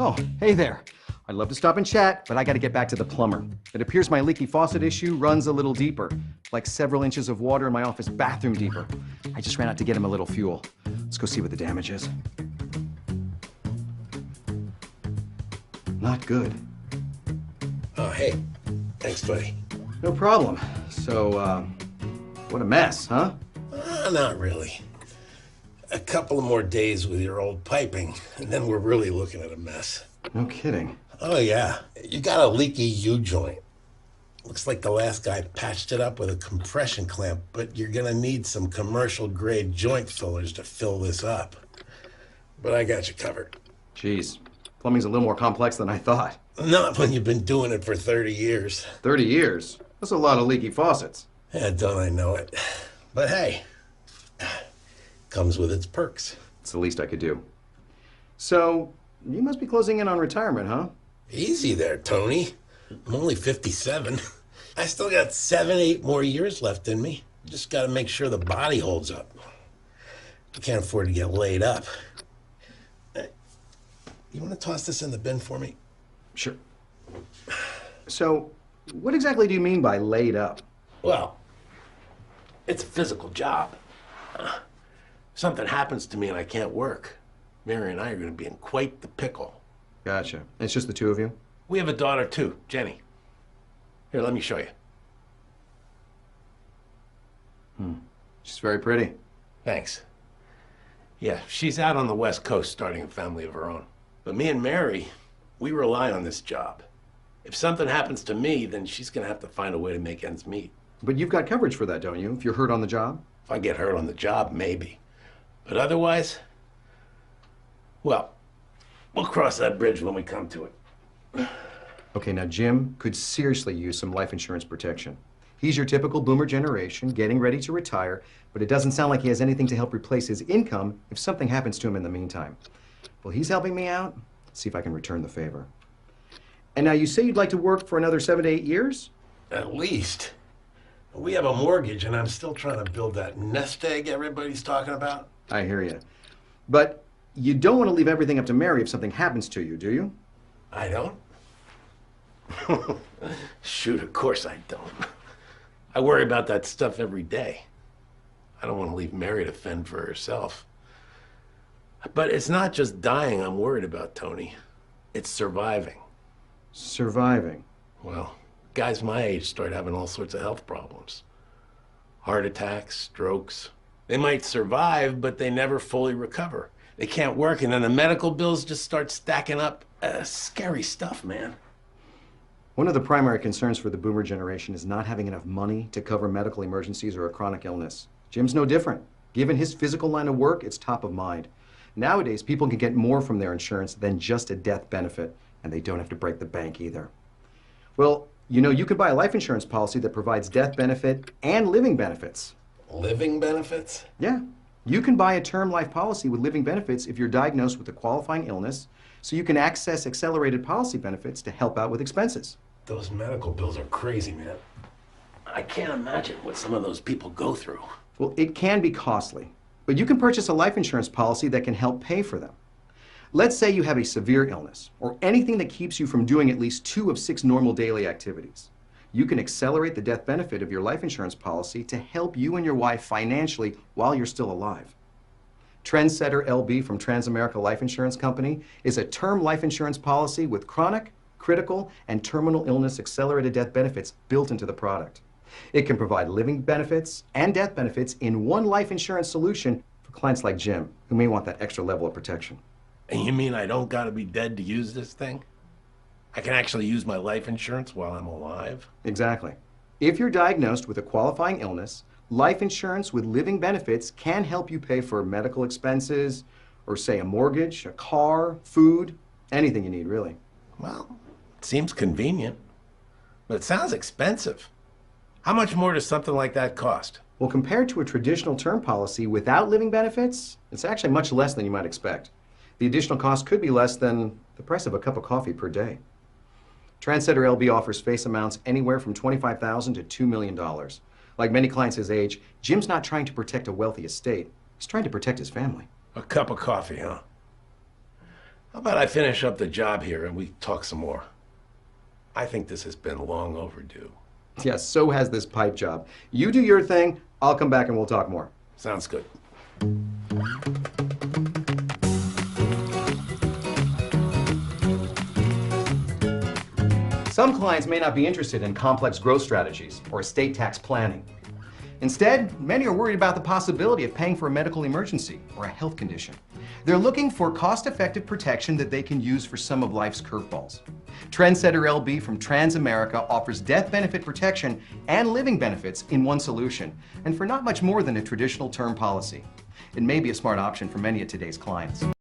Oh, hey there. I'd love to stop and chat, but I gotta get back to the plumber. It appears my leaky faucet issue runs a little deeper, like several inches of water in my office bathroom deeper. I just ran out to get him a little fuel. Let's go see what the damage is. Not good. Oh, hey. Thanks, buddy. No problem. So, what a mess, huh? Not really. A couple of more days with your old piping, and then we're really looking at a mess. No kidding. Oh, yeah. You got a leaky U-joint. Looks like the last guy patched it up with a compression clamp, but you're gonna need some commercial-grade joint fillers to fill this up. But I got you covered. Jeez. Plumbing's a little more complex than I thought. Not when you've been doing it for 30 years. 30 years? That's a lot of leaky faucets. Yeah, don't I know it. But hey, comes with its perks. It's the least I could do. So, you must be closing in on retirement, huh? Easy there, Tony. I'm only 57. I still got 7, 8 more years left in me. Just gotta make sure the body holds up. I can't afford to get laid up. You wanna toss this in the bin for me? Sure. So, what exactly do you mean by laid up? Well, it's a physical job. Something happens to me and I can't work. Mary and I are gonna be in quite the pickle. Gotcha. It's just the two of you? We have a daughter too, Jenny. Here, let me show you. She's very pretty. Thanks. Yeah, she's out on the West Coast starting a family of her own. But me and Mary, we rely on this job. If something happens to me, then she's gonna have to find a way to make ends meet. But you've got coverage for that, don't you? If you're hurt on the job? If I get hurt on the job, maybe. But otherwise, well, we'll cross that bridge when we come to it. Okay, now Jim could seriously use some life insurance protection. He's your typical boomer generation, getting ready to retire, but it doesn't sound like he has anything to help replace his income if something happens to him in the meantime. Well, he's helping me out. Let's see if I can return the favor. And now you say you'd like to work for another 7 to 8 years? At least. We have a mortgage and I'm still trying to build that nest egg everybody's talking about. I hear you. But you don't want to leave everything up to Mary if something happens to you, do you? I don't? Shoot, of course I don't. I worry about that stuff every day. I don't want to leave Mary to fend for herself. But it's not just dying I'm worried about, Tony. It's surviving. Surviving? Well, guys my age start having all sorts of health problems. Heart attacks, strokes. They might survive, but they never fully recover. They can't work, and then the medical bills just start stacking up. Scary stuff, man. One of the primary concerns for the boomer generation is not having enough money to cover medical emergencies or a chronic illness. Jim's no different. Given his physical line of work, it's top of mind. Nowadays, people can get more from their insurance than just a death benefit, and they don't have to break the bank either. Well, you know, you could buy a life insurance policy that provides death benefit and living benefits. Living benefits? Yeah. You can buy a term life policy with living benefits if you're diagnosed with a qualifying illness, so you can access accelerated policy benefits to help out with expenses. Those medical bills are crazy, man. I can't imagine what some of those people go through. Well, it can be costly, but you can purchase a life insurance policy that can help pay for them. Let's say you have a severe illness or anything that keeps you from doing at least 2 of 6 normal daily activities. You can accelerate the death benefit of your life insurance policy to help you and your wife financially while you're still alive. Trendsetter LB from Transamerica Life Insurance Company is a term life insurance policy with chronic, critical, and terminal illness accelerated death benefits built into the product. It can provide living benefits and death benefits in one life insurance solution for clients like Jim, who may want that extra level of protection. And you mean I don't gotta be dead to use this thing? I can actually use my life insurance while I'm alive? Exactly. If you're diagnosed with a qualifying illness, life insurance with living benefits can help you pay for medical expenses, or say a mortgage, a car, food, anything you need, really. Well, it seems convenient, but it sounds expensive. How much more does something like that cost? Well, compared to a traditional term policy without living benefits, it's actually much less than you might expect. The additional cost could be less than the price of a cup of coffee per day. Trendsetter LB offers face amounts anywhere from $25,000 to $2 million. Like many clients his age, Jim's not trying to protect a wealthy estate. He's trying to protect his family. A cup of coffee, huh? How about I finish up the job here and we talk some more? I think this has been long overdue. Yes, so has this pipe job. You do your thing, I'll come back and we'll talk more. Sounds good. Some clients may not be interested in complex growth strategies or estate tax planning. Instead, many are worried about the possibility of paying for a medical emergency or a health condition. They're looking for cost-effective protection that they can use for some of life's curveballs. Trendsetter LB from Transamerica offers death benefit protection and living benefits in one solution, and for not much more than a traditional term policy. It may be a smart option for many of today's clients.